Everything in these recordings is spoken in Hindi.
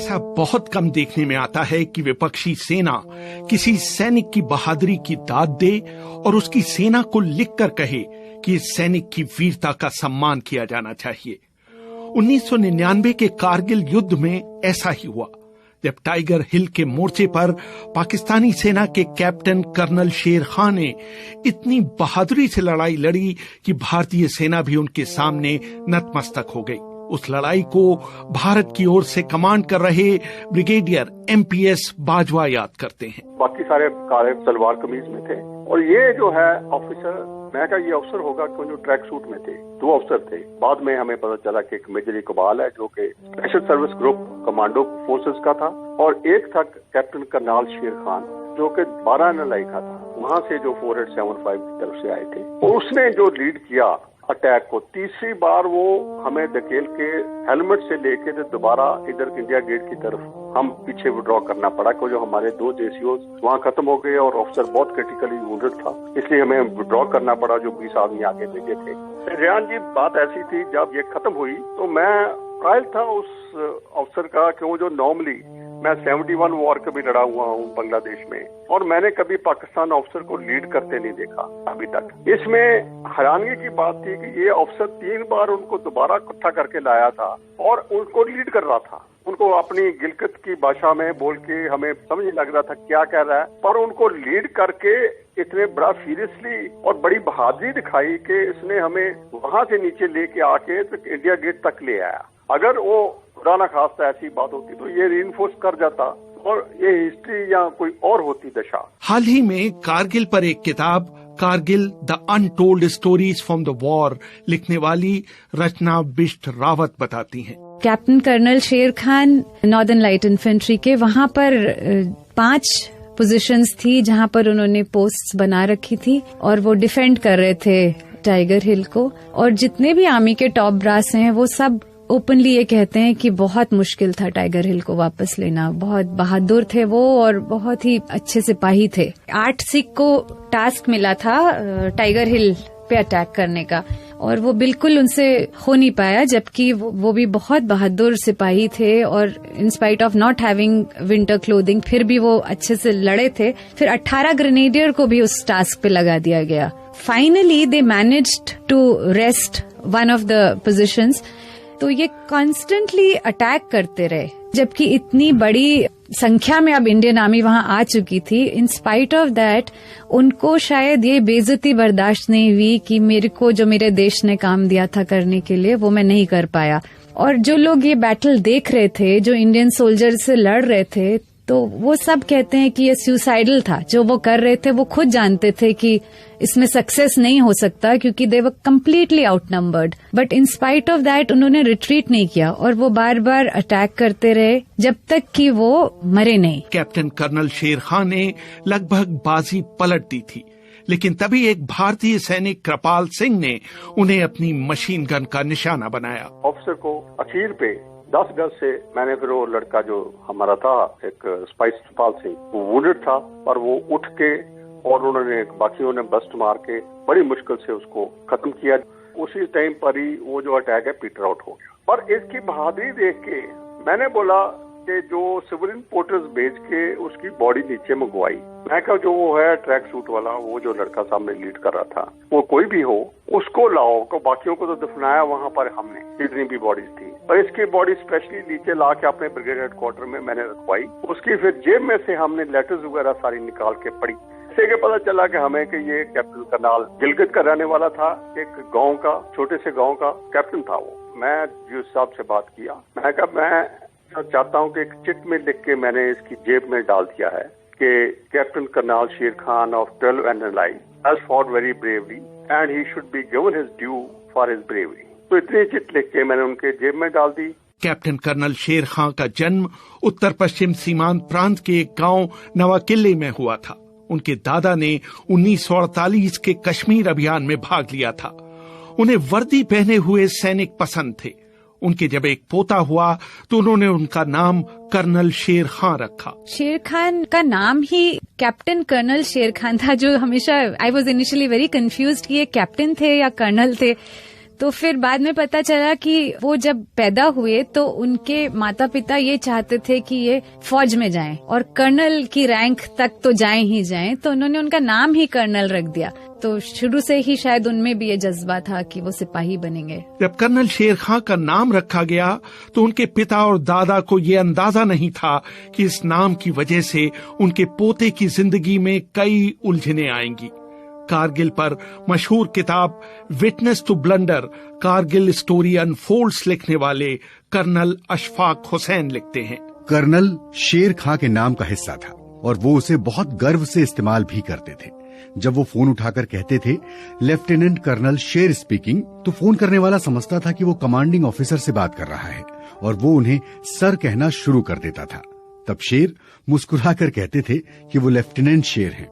ऐसा बहुत कम देखने में आता है कि विपक्षी सेना किसी सैनिक की बहादुरी की दाद दे और उसकी सेना को लिखकर कहे कि इस सैनिक की वीरता का सम्मान किया जाना चाहिए। 1999 के कारगिल युद्ध में ऐसा ही हुआ, जब टाइगर हिल के मोर्चे पर पाकिस्तानी सेना के कैप्टन कर्नल शेर खान ने इतनी बहादुरी से लड़ाई लड़ी कि भारतीय सेना भी उनके सामने नतमस्तक हो गई। उस लड़ाई को भारत की ओर से कमांड कर रहे ब्रिगेडियर MPS बाजवा याद करते हैं। बाकी सारे काले सलवार कमीज में थे और ये जो है ऑफिसर, मैं कहा ये अफसर होगा क्यों, जो ट्रैक सूट में थे। 2 अफसर थे। बाद में हमें पता चला कि एक मेजर इकबाल है जो कि special service group commando forces का था, और एक था कैप्टन करनाल शेर खान जो कि 12 नलाई का था, वहां से जो 4875 की तरफ से आए थे। और उसने जो लीड किया अटैक को, तीसरी बार वो हमें धकेल के हेलमेट से लेके तो दोबारा इधर इंडिया गेट की तरफ हम पीछे विड्रॉ करना पड़ा, क्योंकि जो हमारे 2 JCOs वहाँ खत्म हो गए और ऑफिसर बहुत क्रिटिकली वुंडेड था, इसलिए हमें विड्रॉ करना पड़ा, जो 20 आदमी आगे भेजे थे। रेहान जी, बात ऐसी थी, जब ये खत्म हुई तो मैं ट्रायल था उस अफसर का, क्यों जो नॉर्मली मैं 71 वॉर कभी लड़ा हुआ हूँ बांग्लादेश में, और मैंने कभी पाकिस्तान ऑफिसर को लीड करते नहीं देखा अभी तक। इसमें हैरानगी की बात थी कि ये ऑफिसर 3 बार उनको दोबारा इकट्ठा करके लाया था और उनको लीड कर रहा था। उनको अपनी गिलगित की भाषा में बोल के हमें समझ नहीं लग रहा था क्या कह रहा है, पर उनको लीड करके इतने बड़ा सीरियसली और बड़ी बहादुरी दिखाई कि इसने हमें वहां से नीचे लेके आके तो इंडिया गेट तक ले आया। अगर वो खुदा ना खास्ता ऐसी बात होती तो ये रीइंफोर्स कर जाता और ये हिस्ट्री या कोई और होती दशा। हाल ही में कारगिल पर एक किताब Kargil the untold stories from the war लिखने वाली रचना बिष्ट रावत बताती हैं। कैप्टन कर्नल शेर खान नॉर्दर्न लाइट इन्फेंट्री के वहां पर 5 पोजीशंस थी जहां पर उन्होंने पोस्ट्स बना रखी थी और वो डिफेंड कर रहे थे टाइगर हिल को। और जितने भी आर्मी के टॉप ब्रास हैं वो सब ओपनली ये कहते हैं कि बहुत मुश्किल था टाइगर हिल को वापस लेना। बहुत बहादुर थे वो और बहुत ही अच्छे सिपाही थे। 8 सिख को टास्क मिला था टाइगर हिल पे अटैक करने का और वो बिल्कुल उनसे हो नहीं पाया, जबकि वो भी बहुत बहादुर सिपाही थे और इन spite of not having winter clothing फिर भी वो अच्छे से लड़े थे। फिर 18 ग्रेनेडियर को भी उस टास्क पे लगा दिया गया। Finally they managed to wrest one of the positions. तो ये कॉन्स्टेंटली अटैक करते रहे, जबकि इतनी बड़ी संख्या में अब इंडियन आर्मी वहां आ चुकी थी। इन स्पाइट ऑफ दैट उनको शायद ये बेइज्जती बर्दाश्त नहीं हुई कि मेरे को जो मेरे देश ने काम दिया था करने के लिए वो मैं नहीं कर पाया। और जो लोग ये बैटल देख रहे थे, जो इंडियन सोल्जर से लड़ रहे थे, तो वो सब कहते हैं कि ये सुसाइडल था। जो वो कर रहे थे वो खुद जानते थे कि इसमें सक्सेस नहीं हो सकता क्योंकि they were completely outnumbered, but in spite of that उन्होंने रिट्रीट नहीं किया और वो बार बार अटैक करते रहे जब तक कि वो मरे नहीं। कैप्टन कर्नल शेर खान ने लगभग बाजी पलट दी थी, लेकिन तभी एक भारतीय सैनिक कृपाल सिंह ने उन्हें अपनी मशीन गन का निशाना बनाया। ऑफिसर को अखीर पे 10 गज से मैंने फिर वो लड़का जो हमारा था एक स्पाइस कृपाल सिंह, वो वुंडेड था, पर वो उठ के और उन्होंने बाकियों ने बस्ट मार के बड़ी मुश्किल से उसको खत्म किया। उसी टाइम पर ही वो जो अटैक है पीटर आउट हो गया। पर इसकी बहादुरी देख के मैंने बोला कि जो सिविलियन पोर्टर्स भेज के उसकी बॉडी नीचे मंगवाई, मैं कहा जो वो है ट्रैक सूट वाला, वो जो लड़का सामने लीड कर रहा था, वो कोई भी हो उसको लाओ। को बाकियों को तो दफनाया वहां पर हमने, जितनी भी बॉडीज थी, और इसकी बॉडी स्पेशली नीचे ला के अपने ब्रिगेड हेडक्वार्टर में मैंने रखवाई। उसकी फिर जेब में से हमने लेटर्स वगैरह सारी निकाल के पढ़ी। इससे के पता चला कि हमें कि ये कैप्टन करनाल गिलगित का रहने वाला था, एक गांव का, छोटे से गांव का कैप्टन था वो। मैं जी साहब से बात किया, मैं कहा मैं चाहता हूं कि एक चिट में लिख के मैंने इसकी जेब में डाल दिया है कि कैप्टन करनाल शेर Khan of 12 NLI has fought very bravely and he should be given his due for his bravery. तो इतनी चिट लिख के मैंने उनके जेब में डाल दी। कैप्टन कर्नल शेर खान का जन्म उत्तर पश्चिम सीमांत प्रांत के एक गांव नवाकिले में हुआ था। उनके दादा ने 1948 के कश्मीर अभियान में भाग लिया था। उन्हें वर्दी पहने हुए सैनिक पसंद थे। उनके जब एक पोता हुआ तो उन्होंने उनका नाम कर्नल शेर खान रखा। शेर खान का नाम ही कैप्टन कर्नल शेर खान था, जो हमेशा I was initially very confused कि ये कैप्टन थे या कर्नल थे। तो फिर बाद में पता चला कि वो जब पैदा हुए तो उनके माता पिता ये चाहते थे कि ये फौज में जाएं और कर्नल की रैंक तक तो जाएं ही जाएं, तो उन्होंने उनका नाम ही कर्नल रख दिया। तो शुरू से ही शायद उनमें भी ये जज्बा था कि वो सिपाही बनेंगे। जब कर्नल शेर खां का नाम रखा गया तो उनके पिता और दादा को ये अंदाजा नहीं था कि इस नाम की वजह से उनके पोते की जिंदगी में कई उलझनें आएंगी। कारगिल पर मशहूर किताब witness to blunder, Kargil story unfolds लिखने वाले कर्नल अशफाक हुसैन लिखते हैं, कर्नल शेर खां के नाम का हिस्सा था और वो उसे बहुत गर्व से इस्तेमाल भी करते थे। जब वो फोन उठाकर कहते थे लेफ्टिनेंट कर्नल शेर स्पीकिंग, तो फोन करने वाला समझता था कि वो कमांडिंग ऑफिसर से बात कर रहा है और वो उन्हें सर कहना शुरू कर देता था। तब शेर मुस्कुराकर कहते थे कि वो लेफ्टिनेंट शेर हैं।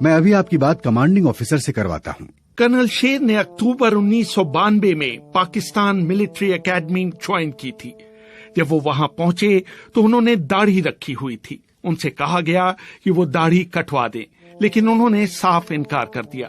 मैं अभी आपकी बात कमांडिंग ऑफिसर से करवाता हूँ। कर्नल शेर ने अक्टूबर 1992 में पाकिस्तान मिलिट्री एकेडमी ज्वाइन की थी। जब वो वहां पहुंचे तो उन्होंने दाढ़ी रखी हुई थी। उनसे कहा गया कि वो दाढ़ी कटवा दें, लेकिन उन्होंने साफ इनकार कर दिया।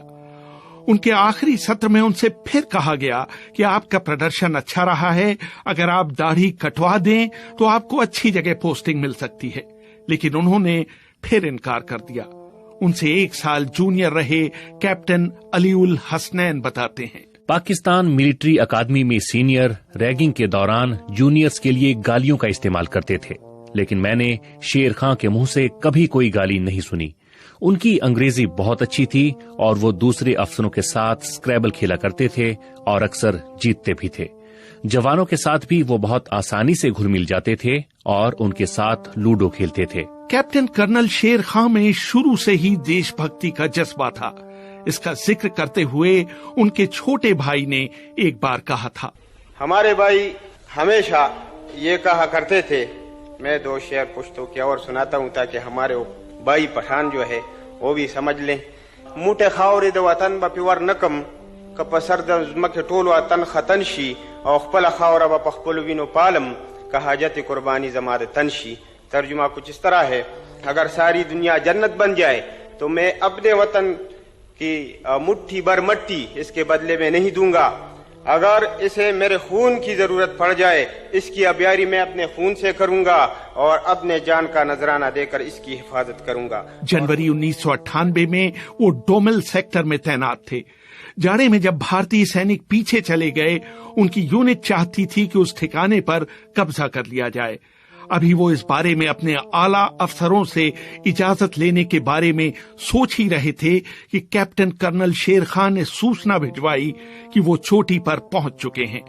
उनके आखिरी सत्र में उनसे फिर कहा गया कि आपका प्रदर्शन अच्छा रहा है, अगर आप दाढ़ी कटवा दें तो आपको अच्छी जगह पोस्टिंग मिल सकती है, लेकिन उन्होंने फिर इनकार कर दिया। उनसे 1 साल जूनियर रहे कैप्टन अलीउल हसनैन बताते हैं, पाकिस्तान मिलिट्री अकादमी में सीनियर रैगिंग के दौरान जूनियर्स के लिए गालियों का इस्तेमाल करते थे, लेकिन मैंने शेर खां के मुंह से कभी कोई गाली नहीं सुनी। उनकी अंग्रेजी बहुत अच्छी थी और वो दूसरे अफसरों के साथ स्क्रैबल खेला करते थे और अक्सर जीतते भी थे। जवानों के साथ भी वो बहुत आसानी से घुल मिल जाते थे और उनके साथ लूडो खेलते थे। कैप्टन कर्नल शेर खां में शुरू से ही देशभक्ति का जज्बा था। इसका जिक्र करते हुए उनके छोटे भाई ने एक बार कहा था, हमारे भाई हमेशा ये कहा करते थे, मैं 2 शेर पुश्तों की और सुनाता हूँ ताकि हमारे भाई पठान जो है वो भी समझ लें। मुठे खावरे द वतन बपिवर नकम कपसर द मके टोल वतन खतनशी और खपल खावरा ब पखपल विनो पालम का हाजत कुर्बानी जमाद तनशी। तर्जुमा कुछ इस तरह है, अगर सारी दुनिया जन्नत बन जाए तो मैं अपने वतन की मुट्ठी भर मट्टी इसके बदले में नहीं दूंगा। अगर इसे मेरे खून की जरूरत पड़ जाए, इसकी अबियारी मैं अपने खून से करूंगा और अपने जान का नजराना देकर इसकी हिफाजत करूंगा। जनवरी 1998 में वो डोमेल सेक्टर में तैनात थे। जाड़े में जब भारतीय सैनिक पीछे चले गए, उनकी यूनिट चाहती थी कि उस ठिकाने पर कब्जा कर लिया जाए। अभी वो इस बारे में अपने आला अफसरों से इजाजत लेने के बारे में सोच ही रहे थे कि कैप्टन कर्नल शेर खां ने सूचना भिजवाई कि वो चोटी पर पहुंच चुके हैं।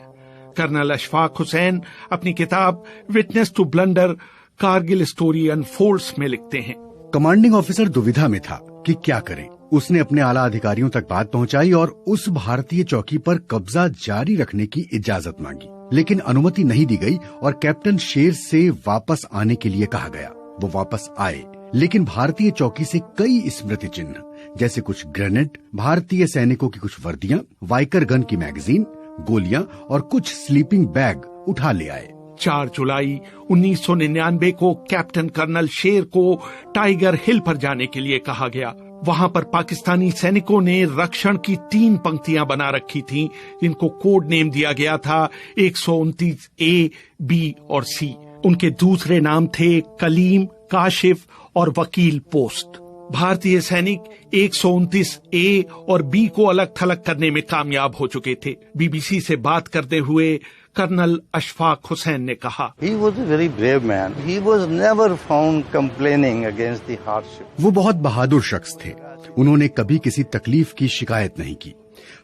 कर्नल अशफाक हुसैन अपनी किताब witness to blunder, Kargil story unfolds में लिखते हैं, कमांडिंग ऑफिसर दुविधा में था कि क्या करें। उसने अपने आला अधिकारियों तक बात पहुंचाई और उस भारतीय चौकी पर कब्जा जारी रखने की इजाजत मांगी, लेकिन अनुमति नहीं दी गई और कैप्टन शेर से वापस आने के लिए कहा गया। वो वापस आए, लेकिन भारतीय चौकी से कई स्मृति चिन्ह जैसे कुछ ग्रेनेड, भारतीय सैनिकों की कुछ वर्दियां, वाइकर गन की मैगजीन, गोलियां और कुछ स्लीपिंग बैग उठा ले आए। 4 जुलाई 1999 को कैप्टन कर्नल शेर को टाइगर हिल पर जाने के लिए कहा गया। वहां पर पाकिस्तानी सैनिकों ने रक्षण की 3 पंक्तियां बना रखी थीं, जिनको कोड नेम दिया गया था 129 ए, बी और सी। उनके दूसरे नाम थे कलीम, काशिफ और वकील पोस्ट। भारतीय सैनिक 129 ए और बी को अलग थलग करने में कामयाब हो चुके थे। बीबीसी से बात करते हुए कर्नल अशफाक हुसैन ने कहा, He was a very brave man. He was never found complaining against the hardship. वो बहुत बहादुर शख्स थे। उन्होंने कभी किसी तकलीफ की शिकायत नहीं की।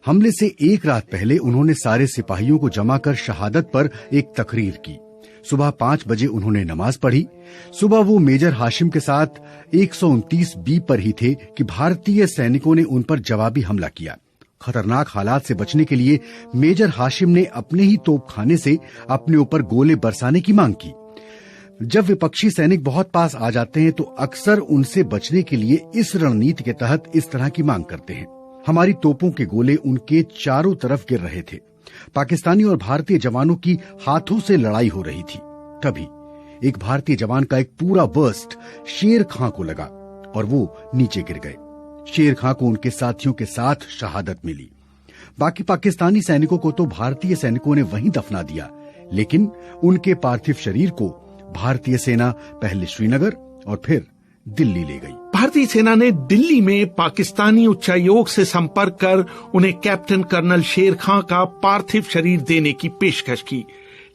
हमले से 1 रात पहले उन्होंने सारे सिपाहियों को जमा कर शहादत पर एक तकरीर की। सुबह 5 बजे उन्होंने नमाज पढ़ी। सुबह वो मेजर हाशिम के साथ 129 बी पर ही थे कि भारतीय सैनिकों ने उन पर जवाबी हमला किया। खतरनाक हालात से बचने के लिए मेजर हाशिम ने अपने ही तोपखाने से अपने ऊपर गोले बरसाने की मांग की। जब विपक्षी सैनिक बहुत पास आ जाते हैं तो अक्सर उनसे बचने के लिए इस रणनीति के तहत इस तरह की मांग करते हैं। हमारी तोपों के गोले उनके चारों तरफ गिर रहे थे। पाकिस्तानी और भारतीय जवानों की हाथों से लड़ाई हो रही थी। तभी एक भारतीय जवान का एक पूरा बर्स्ट शेर खां को लगा और वो नीचे गिर गए। शेर खां को उनके साथियों के साथ शहादत मिली। बाकी पाकिस्तानी सैनिकों को तो भारतीय सैनिकों ने वहीं दफना दिया, लेकिन उनके पार्थिव शरीर को भारतीय सेना पहले श्रीनगर और फिर दिल्ली ले गई। भारतीय सेना ने दिल्ली में पाकिस्तानी उच्चायोग से संपर्क कर उन्हें कैप्टन कर्नल शेर खां का पार्थिव शरीर देने की पेशकश की,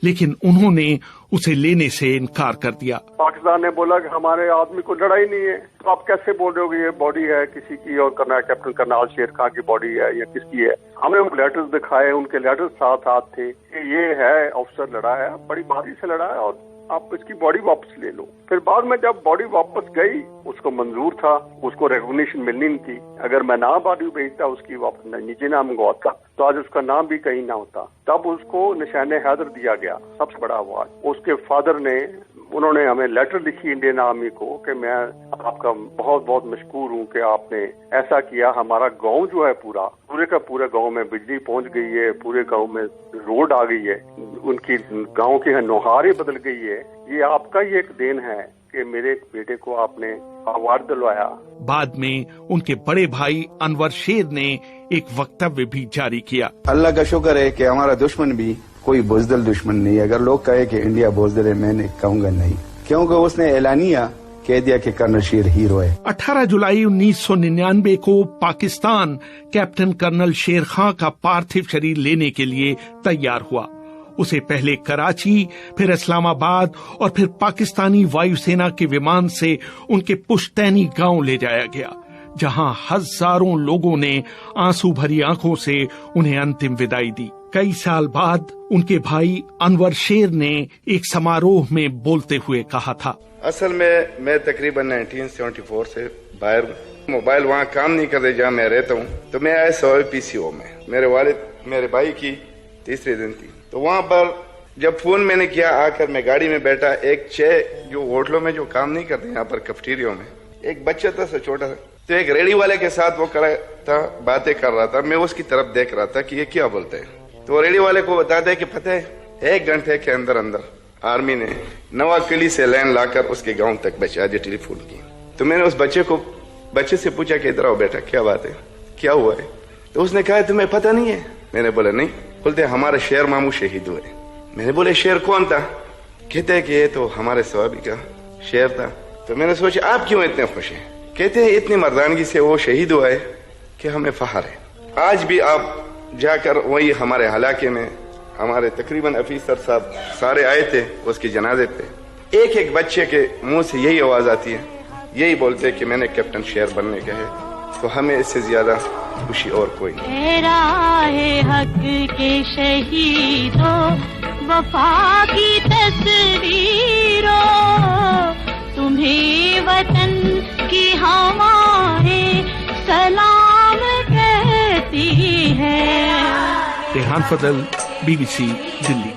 लेकिन उन्होंने उसे लेने से इनकार कर दिया। पाकिस्तान ने बोला कि हमारे आदमी को लड़ाई नहीं है, तो आप कैसे बोल रहे हो कि ये बॉडी है किसी की और कैप्टन कर्नल शेर खां की बॉडी है या किसकी है। हमने उनको लेटर्स दिखाए, उनके लेटर्स साथ थे कि ये है ऑफिसर लड़ा है, बड़ी भारी से लड़ा है और आप इसकी बॉडी वापस ले लो। फिर बाद में जब बॉडी वापस गई, उसको मंजूर था, उसको रिकॉग्निशन मिलनी नहीं थी। अगर मैं ना बॉडी भेजता उसकी वापस नीचे ना मंगवाता तो आज उसका नाम भी कहीं ना होता। तब उसको निशान हैदर दिया गया, सबसे बड़ा अवार्ड। उसके फादर ने, उन्होंने हमें लेटर लिखी इंडियन आर्मी को कि मैं आपका बहुत बहुत मशकूर हूँ कि आपने ऐसा किया। हमारा गांव जो है पूरे का पूरा गांव में बिजली पहुंच गई है, पूरे गांव में रोड आ गई है, उनकी गांव की नौहारें बदल गई है। ये आपका ही एक देन है कि मेरे बेटे को आपने अवार्ड दिलवाया। बाद में उनके बड़े भाई अनवर शेर ने एक वक्तव्य भी जारी किया। अल्लाह का शुक्र है कि हमारा दुश्मन भी कोई बुज़दिल दुश्मन नहीं है। अगर लोग कहे कि इंडिया बुज़दिल है, मैंने कहूंगा नहीं, क्योंकि उसने ऐलानिया कह दिया कि कर्नल शेर हीरो है। 18 जुलाई 1999 को पाकिस्तान कैप्टन कर्नल शेर खां का पार्थिव शरीर लेने के लिए तैयार हुआ। उसे पहले कराची, फिर इस्लामाबाद और फिर पाकिस्तानी वायुसेना के विमान से उनके पुश्तैनी गांव ले जाया गया, जहां हजारों लोगों ने आंसू भरी आंखों से उन्हें अंतिम विदाई दी। कई साल बाद उनके भाई अनवर शेर ने एक समारोह में बोलते हुए कहा था, असल में मैं तकरीबन 1974 से बाहर हूँ। मोबाइल वहाँ काम नहीं करते जहाँ मैं रहता हूँ, तो मैं आया सोए PCO में। मेरे वालिद मेरे भाई की तीसरे दिन थी, तो वहाँ पर जब फोन मैंने किया, आकर मैं गाड़ी में बैठा, एक 6 जो होटलों में जो काम नहीं करते यहाँ पर कैफेटेरिया में, एक बच्चा था छोटा सा, तो एक रेडी वाले के साथ वो खड़ा था, बातें कर रहा था। मैं उसकी तरफ देख रहा था कि ये क्या बोलते हैं। तो रेडी वाले को बताते हैं कि पता है 1 घंटे के अंदर अंदर आर्मी ने नवाकली से लैंड लाकर उसके गांव तक पहुंचा दिया टेलीफोन की। तो मैंने उस बच्चे से पूछा कि इधर आओ बेटा, क्या बात है, क्या हुआ है? तो उसने कहा तुम्हें पता नहीं है? मैंने बोला नहीं। बोलते हमारे शेर मामू शहीद हुए। मैंने बोले शेर कौन था? कहते हैं कि ये तो हमारे सवाबी का शेर था। तो मैंने सोचा आप क्यों इतने खुश हैं? कहते हैं इतनी मर्दानगी से वो शहीद हुआ है कि हमें फख्र है। आज भी आप जाकर वही हमारे इलाके में हमारे तकरीबन अफीसर साहब सारे आए थे उसके जनाजे पे, एक एक बच्चे के मुंह से यही आवाज आती है, यही बोलते हैं कि मैंने कैप्टन शेर बनने का है। तो हमें इससे ज्यादा खुशी और कोई नहीं। हक के शहीदों वफा की तस्वीरों, तुम्हें वतन की हमारे सलाम कहती है। रेहान फजल, BBC, दिल्ली।